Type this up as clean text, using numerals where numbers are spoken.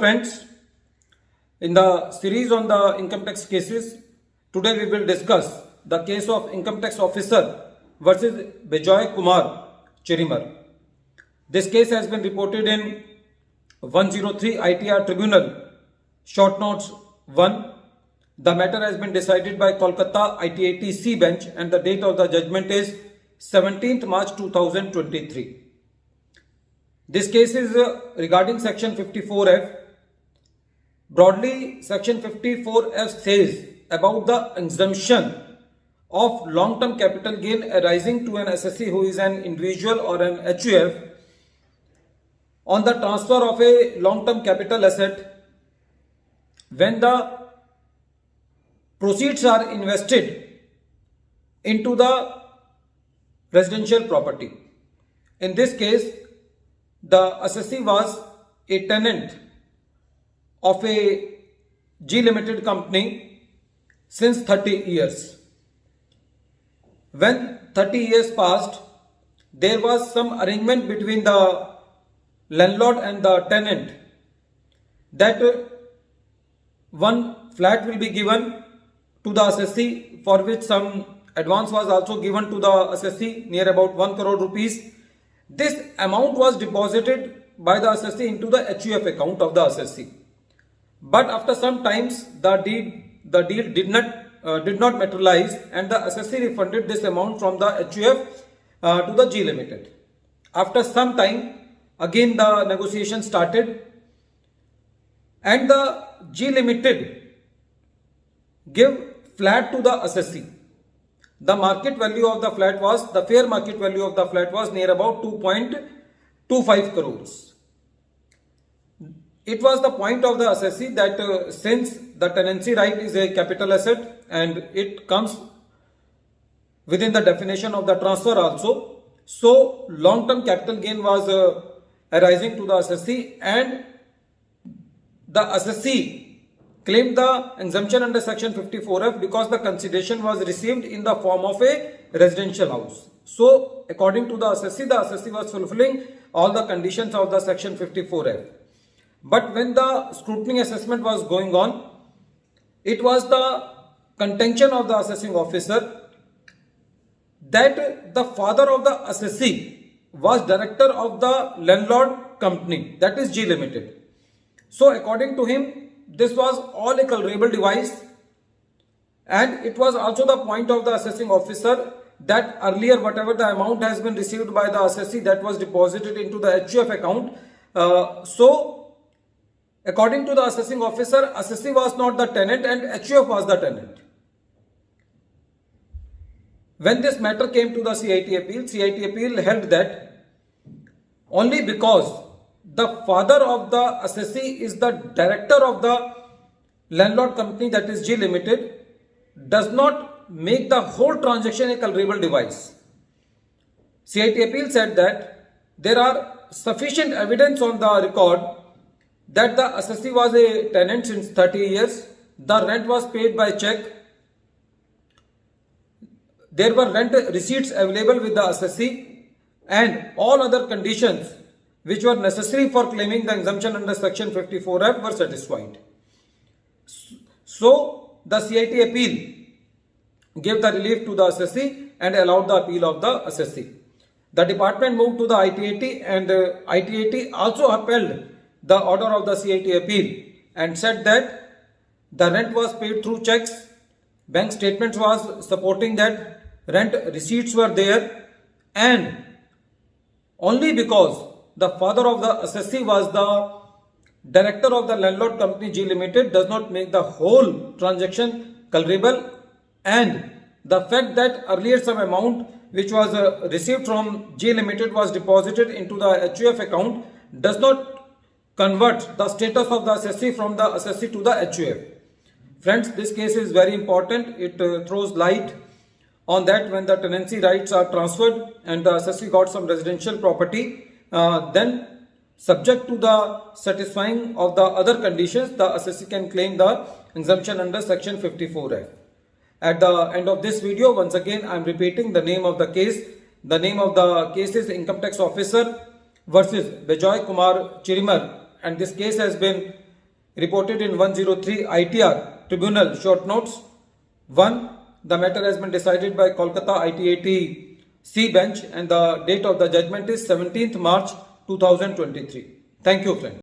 friends, in the series on the income tax cases, today we will discuss the case of income tax officer versus Bijoy Kumar Chirimar. This case has been reported in 103 ITR Tribunal, short notes 1. The matter has been decided by Kolkata ITAT bench and the date of the judgment is 17th March 2023. This case is regarding section 54F. Broadly, section 54F says about the exemption of long-term capital gain arising to an assessee who is an individual or an HUF on the transfer of a long-term capital asset when the proceeds are invested into the residential property. In this case, the assessee was a tenant of a G Limited company since 30 years. When 30 years passed, there was some arrangement between the landlord and the tenant that one flat will be given to the assessee, for which some advance was also given to the assessee, near about 1 crore rupees. This amount was deposited by the assessee into the HUF account of the assessee. But after some times, the deal did not materialize, and the assessee refunded this amount from the HUF to the G Limited. After some time, again the negotiation started, and the G Limited gave flat to the assessee. The market value of the flat was, the fair market value of the flat was near about 2.25 crores. It was the point of the assessee that since the tenancy right is a capital asset and it comes within the definition of the transfer also, so long-term capital gain was arising to the assessee, and the assessee claimed the exemption under section 54F because the consideration was received in the form of a residential house. So according to the assessee was fulfilling all the conditions of the section 54F. But when the scrutiny assessment was going on, it was the contention of the assessing officer that the father of the assessee was director of the landlord company, that is G Limited. So according to him, this was all a culpable device, and it was also the point of the assessing officer that earlier whatever the amount has been received by the assessee, that was deposited into the HUF account. So according to the assessing officer, assessee was not the tenant and HUF was the tenant. When this matter came to the CIT appeal held that only because the father of the assessee is the director of the landlord company, that is G Limited, does not make the whole transaction a culpable device. CIT appeal said that there are sufficient evidence on the record that the assessee was a tenant since 30 years, the rent was paid by check, there were rent receipts available with the assessee, and all other conditions which were necessary for claiming the exemption under section 54F were satisfied. So the CIT appeal gave the relief to the assessee and allowed the appeal of the assessee. The department moved to the ITAT, and ITAT also upheld the order of the CIT appeal and said that the rent was paid through checks, bank statements was supporting that, rent receipts were there, and only because the father of the assessee was the director of the landlord company G Limited does not make the whole transaction culpable, and the fact that earlier some amount which was received from G Limited was deposited into the HUF account does not convert the status of the assessee from the assessee to the HUF. Friends, this case is very important. It throws light on that when the tenancy rights are transferred and the assessee got some residential property, then subject to the satisfying of the other conditions, the assessee can claim the exemption under section 54F. At the end of this video, once again I am repeating the name of the case. The name of the case is Income Tax Officer versus Bijoy Kumar Chirimar, and this case has been reported in 103 ITR Tribunal Short Notes 1. The matter has been decided by Kolkata ITAT C bench and the date of the judgment is 17th March 2023. Thank you, friend.